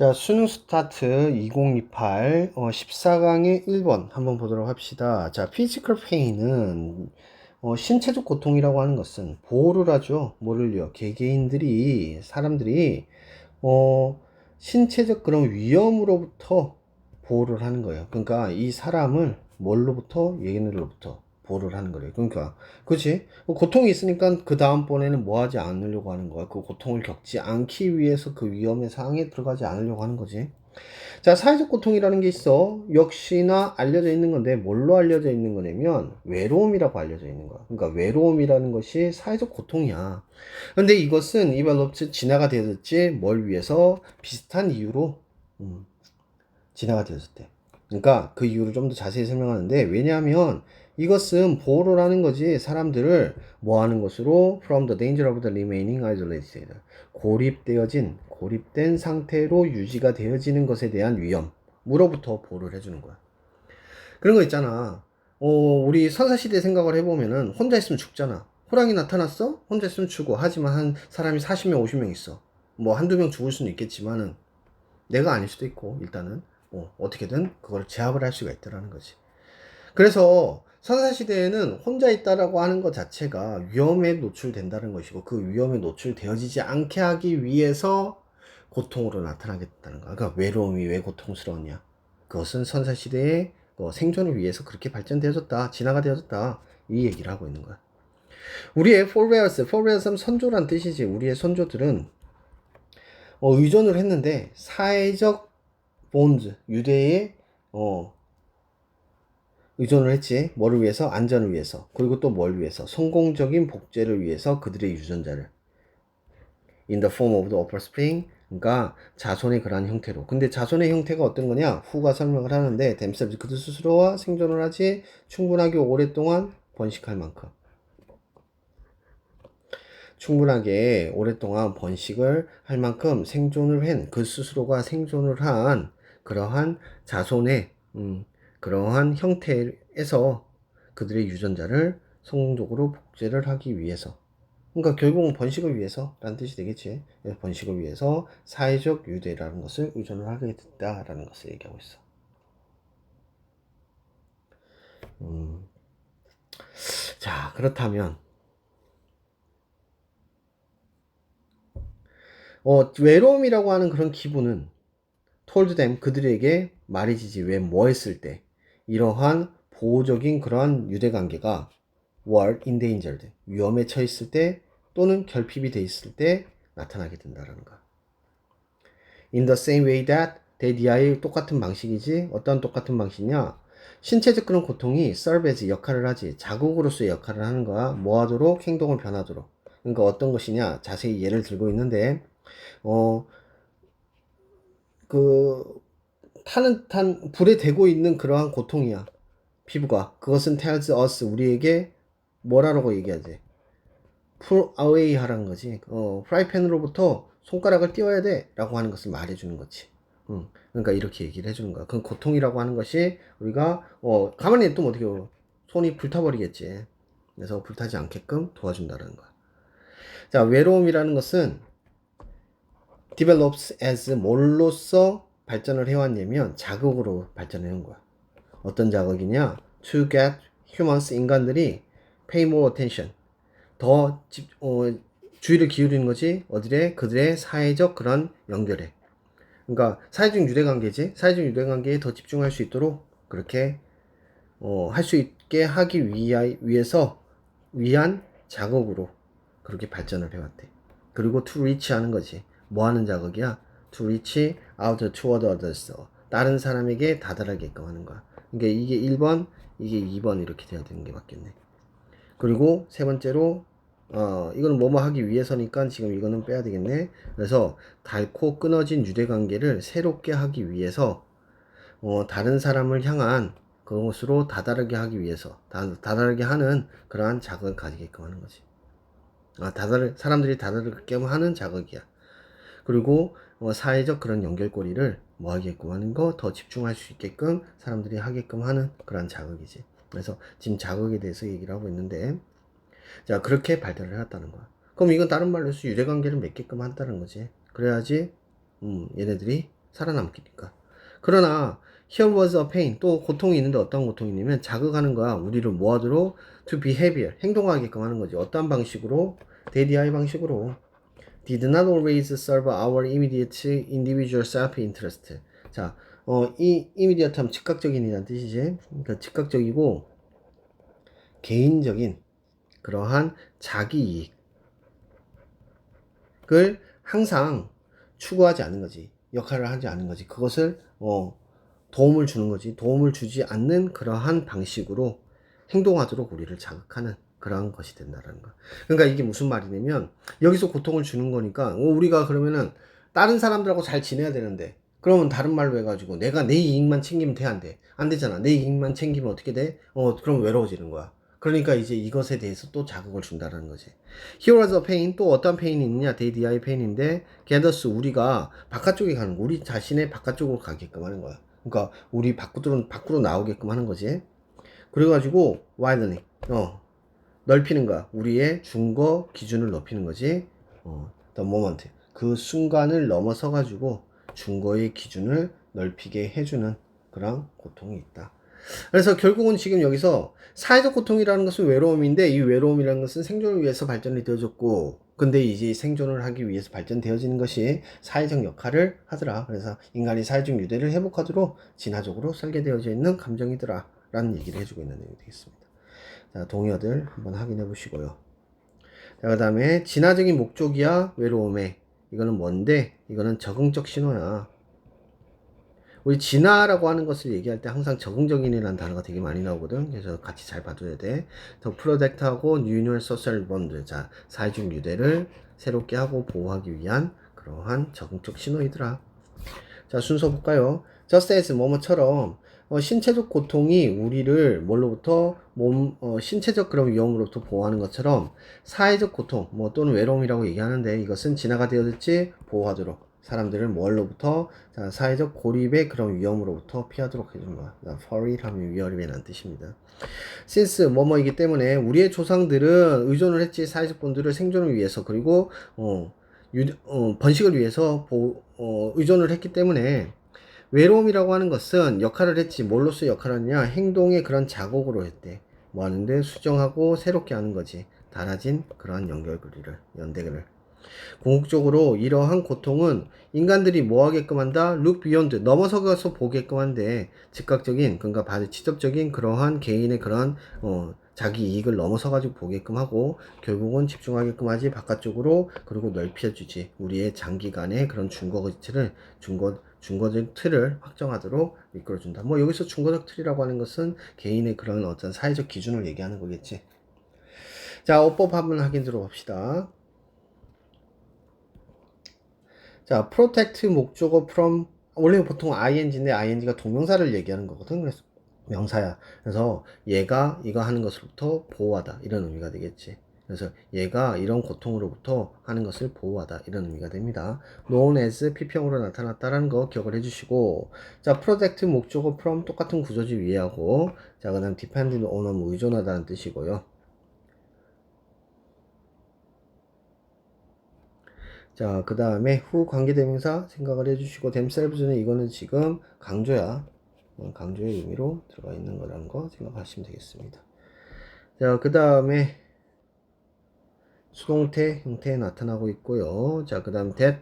자, 수능 스타트 2028 14강의 1번 한번 보도록 합시다. 자, 피지컬 페인은 신체적 고통이라고 하는 것은 보호를 하죠. 뭐를요? 개개인들이 사람들이 어, 신체적 그런 위험으로부터 보호를 하는 거예요. 그러니까 이 사람을 뭘로부터? 얘네들로부터 보호를 하는 거예요. 그러니까 그치? 고통이 있으니까 그 다음번에는 뭐 하지 않으려고 하는 거야. 그 고통을 겪지 않기 위해서 그 위험의 상황에 들어가지 않으려고 하는 거지. 자, 사회적 고통이라는 게 있어. 역시나 알려져 있는 건데 뭘로 알려져 있는 거냐면 외로움이라고 알려져 있는 거야. 그러니까 외로움이라는 것이 사회적 고통이야. 근데 이것은 이발롭트 진화가 되었지 뭘 위해서? 비슷한 이유로 진화가 되었을 때. 그러니까 그 이유를 좀 더 자세히 설명하는데, 왜냐하면 이것은 보호를 하는 거지 사람들을 뭐 하는 것으로 from the danger of the remaining isolated, 고립된 상태로 유지가 되어지는 것에 대한 위험으로부터 보호를 해주는 거야. 그런 거 있잖아. 우리 선사시대 생각을 해보면은 혼자 있으면 죽잖아. 호랑이 나타났어? 혼자 있으면 죽어. 하지만 한 사람이 40명 50명 있어. 뭐 한두 명 죽을 수는 있겠지만은 내가 아닐 수도 있고, 일단은 어떻게든 그걸 제압을 할 수가 있다라는 거지. 그래서 선사시대에는 혼자 있다라고 하는 것 자체가 위험에 노출된다는 것이고, 그 위험에 노출되어지지 않게 하기 위해서 고통으로 나타나겠다는 거야. 그러니까 외로움이 왜 고통스러웠냐? 그것은 선사시대의 생존을 위해서 그렇게 발전되어졌다, 진화가 되어졌다, 이 얘기를 하고 있는 거야. 우리의 forebears는 선조란 뜻이지. 우리의 선조들은 의존을 했는데 사회적 본즈, 유대에 의존을 했지. 뭐를 위해서? 안전을 위해서. 그리고 또 뭘 위해서? 성공적인 복제를 위해서 그들의 유전자를 in the form of the offspring, 그러니까 자손의 그러한 형태로. 근데 자손의 형태가 어떤 거냐? 후가 설명을 하는데 themselves, 그들 스스로와 생존을 하지 충분하게 오랫동안 번식할 만큼, 충분하게 오랫동안 번식을 할 만큼 생존을 한, 그 스스로가 생존을 한 그러한 자손의 그러한 형태에서 그들의 유전자를 성공적으로 복제를 하기 위해서, 그러니까 결국은 번식을 위해서 라는 뜻이 되겠지. 번식을 위해서 사회적 유대라는 것을 의존을 하게 됐다라는 것을 얘기하고 있어. 자, 그렇다면 외로움이라고 하는 그런 기분은 told them, 그들에게 말해지지. 왜? 뭐 했을 때? 이러한 보호적인 그러한 유대관계가 were endangered, 위험에 처했을 때 또는 결핍이 돼 있을 때 나타나게 된다는 거야. In the same way that 대디아의 똑같은 방식이지. 어떤 똑같은 방식이냐? 신체적 그런 고통이 serve as 역할을 하지. 자국으로서의 역할을 하는 거야. 뭐 하도록? 행동을 변하도록. 그러니까 어떤 것이냐? 자세히 예를 들고 있는데 어, 그 불에 대고 있는 그러한 고통이야. 피부가. 그것은 tells us, 우리에게 뭐라고 얘기하지? pull away 하라는 거지. 프라이팬으로부터 손가락을 띄워야 돼 라고 하는 것을 말해주는 거지. 그러니까 이렇게 얘기를 해주는 거야. 그 고통이라고 하는 것이 우리가 가만히 냅두면 어떻게 손이 불타버리겠지. 그래서 불타지 않게끔 도와준다는 거야. 자, 외로움이라는 것은 develops as 뭘로써 발전을 해왔냐면 자극으로 발전해온 거야. 어떤 자극이냐? To get humans, 인간들이 pay more attention, 더 주의를 기울이는 거지. 어디래? 그들의 사회적 그런 연결에. 그러니까 사회적 유대관계지. 사회적 유대관계에 더 집중할 수 있도록 그렇게 할 수 있게 하기 위해서 위한 자극으로 그렇게 발전을 해왔대. 그리고 to reach 하는 거지. 뭐 하는 자극이야? to reach out toward others, 다른 사람에게 다다르게끔 하는 거야. 그러니까 이게 1번, 이게 2번 이렇게 돼야 되는 게 맞겠네. 그리고 세 번째로 이거는 뭐뭐 하기 위해서니까 지금 이거는 빼야 되겠네. 그래서 닳고 끊어진 유대관계를 새롭게 하기 위해서 다른 사람을 향한 그것으로 다다르게 하기 위해서, 다다르게 하는 그러한 자극을 가지게끔 하는 거지. 사람들이 다다르게 하는 자극이야. 그리고 사회적 그런 연결고리를 뭐 하게끔 하는 거, 더 집중할 수 있게끔 사람들이 하게끔 하는 그런 자극이지. 그래서 지금 자극에 대해서 얘기를 하고 있는데, 자, 그렇게 발달을 해왔다는 거야. 그럼 이건 다른 말로 해서 유대관계를 맺게끔 한다는 거지. 그래야지 얘네들이 살아남기니까. 그러나 here was a pain. 또 고통이 있는데 어떤 고통이 있냐면 자극하는 거야. 우리를 뭐 하도록? to behavior. 행동하게끔 하는 거지. 어떤 방식으로? DDI 방식으로. did not always serve our immediate individual self-interest. 자, 이 immediate 하면 즉각적인이라는 뜻이지. 그러니까 즉각적이고 개인적인 그러한 자기 이익을 항상 추구하지 않는 거지. 역할을 하지 않는 거지. 그것을 도움을 주는 거지. 도움을 주지 않는 그러한 방식으로 행동하도록 우리를 자극하는 그러한 것이 된다라는 거. 그러니까 이게 무슨 말이냐면 여기서 고통을 주는 거니까 우리가 그러면은 다른 사람들하고 잘 지내야 되는데 그러면 다른 말로 해가지고 내가 내 이익만 챙기면 돼, 안 돼? 안 되잖아. 내 이익만 챙기면 어떻게 돼? 그럼 외로워지는 거야. 그러니까 이제 이것에 대해서 또 자극을 준다라는 거지. Here was a pain. 또 어떤 페인이 있느냐? DDI 페인인데 gathers 우리가 바깥쪽에 가는 거. 우리 자신의 바깥쪽으로 가게끔 하는 거야. 그러니까 우리 밖으로 나오게끔 하는 거지. 그래가지고 widening 넓히는 거야. 우리의 준거 기준을 높이는 거지. the moment 그 순간을 넘어서 가지고 준거의 기준을 넓히게 해주는 그런 고통이 있다. 그래서 결국은 지금 여기서 사회적 고통이라는 것은 외로움인데 이 외로움이라는 것은 생존을 위해서 발전이 되어졌고 근데 이제 생존을 하기 위해서 발전되어지는 것이 사회적 역할을 하더라. 그래서 인간이 사회적 유대를 회복하도록 진화적으로 설계되어져 있는 감정이더라 라는 얘기를 해주고 있는 내용이 되겠습니다. 자, 동의어들 한번 확인해 보시고요. 자, 그 다음에 진화적인 목적이야 외로움에. 이거는 뭔데? 이거는 적응적 신호야. 우리 진화라고 하는 것을 얘기할 때 항상 적응적인이라는 단어가 되게 많이 나오거든. 그래서 같이 잘 봐둬야 돼. 더 프로젝트하고 뉴럴 소셜 본드. 자, 사회적 유대를 새롭게 하고 보호하기 위한 그러한 적응적 신호이더라. 자, 순서 볼까요? just as 뭐뭐처럼 신체적 고통이 우리를 뭘로부터 신체적 그런 위험으로부터 보호하는 것처럼 사회적 고통 또는 외로움이라고 얘기하는데 이것은 진화가 되어졌지 보호하도록 사람들을 뭘로부터 사회적 고립의 그런 위험으로부터 피하도록 해준 거야. furry 하면 위험이라는 뜻입니다. since 뭐뭐이기 때문에 우리의 조상들은 의존을 했지 사회적 본들을 생존을 위해서 그리고 번식을 위해서 의존을 했기 때문에 외로움이라고 하는 것은 역할을 했지 뭘로서 역할을 하느냐 행동의 그런 자극으로 했대. 뭐 하는데 수정하고 새롭게 하는 거지. 달아진 그러한 연결고리를 연대를 궁극적으로 이러한 고통은 인간들이 뭐 하게끔 한다? look beyond 넘어서가서 보게끔 한데 즉각적인 그러니까 직접적인 그러한 개인의 그런 자기 이익을 넘어서 가지고 보게끔 하고 결국은 집중하게끔 하지 바깥쪽으로 그리고 넓혀주지 우리의 장기간의 그런 준거적 틀을 확정하도록 이끌어준다. 뭐 여기서 준거적 틀이라고 하는 것은 개인의 그런 어떤 사회적 기준을 얘기하는 거겠지. 자, 어법 한번 확인 들어봅시다. 자, protect 목적어 from 원래 보통 ing인데 ing가 동명사를 얘기하는 거거든. 그래서 명사야. 그래서 얘가 이거 하는 것으로부터 보호하다 이런 의미가 되겠지. 그래서 얘가 이런 고통으로부터 하는 것을 보호하다 이런 의미가 됩니다. known as 피평으로 나타났다라는 거 기억을 해주시고 자, protect 목적어 from 똑같은 구조지 위에하고 자, 그 다음 depend on 의존하다는 뜻이고요. 자, 그 다음에 후 관계대명사 생각을 해주시고 themselves는 이거는 지금 강조야. 강조의 의미로 들어가 있는 거라는 거 생각하시면 되겠습니다. 자, 그 다음에 수동태 형태에 나타나고 있고요. 자, 그 다음 that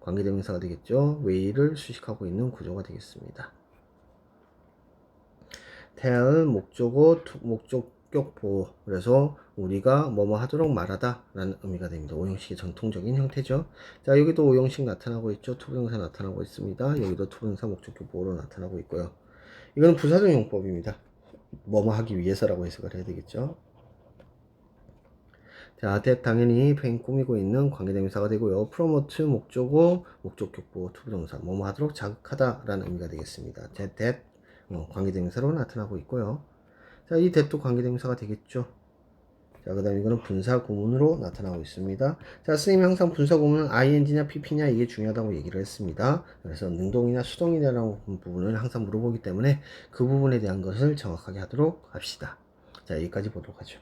관계대명사가 되겠죠. way를 수식하고 있는 구조가 되겠습니다. tell 목적어 목적격 보호. 그래서 우리가 뭐뭐 하도록 말하다 라는 의미가 됩니다. 오형식의 전통적인 형태죠. 자, 여기도 오형식 나타나고 있죠. 투부정사 나타나고 있습니다. 여기도 투부정사 목적격 보호로 나타나고 있고요. 이건 부사적 용법입니다. 뭐뭐 하기 위해서라고 해석을 해야 되겠죠. 자, that 당연히 꾸미고 있는 관계대명사가 되고요. promote 목적어 목적격 보호 투부정사 뭐뭐 하도록 자극하다 라는 의미가 되겠습니다. that 관계대명사로 나타나고 있고요. 자, 이 that도 관계대명사가 되겠죠. 자, 그 다음에 이거는 분사구문으로 나타나고 있습니다. 자, 선생님이 항상 분사구문은 ing냐 pp냐 이게 중요하다고 얘기를 했습니다. 그래서 능동이나 수동이냐라는 부분을 항상 물어보기 때문에 그 부분에 대한 것을 정확하게 하도록 합시다. 자, 여기까지 보도록 하죠.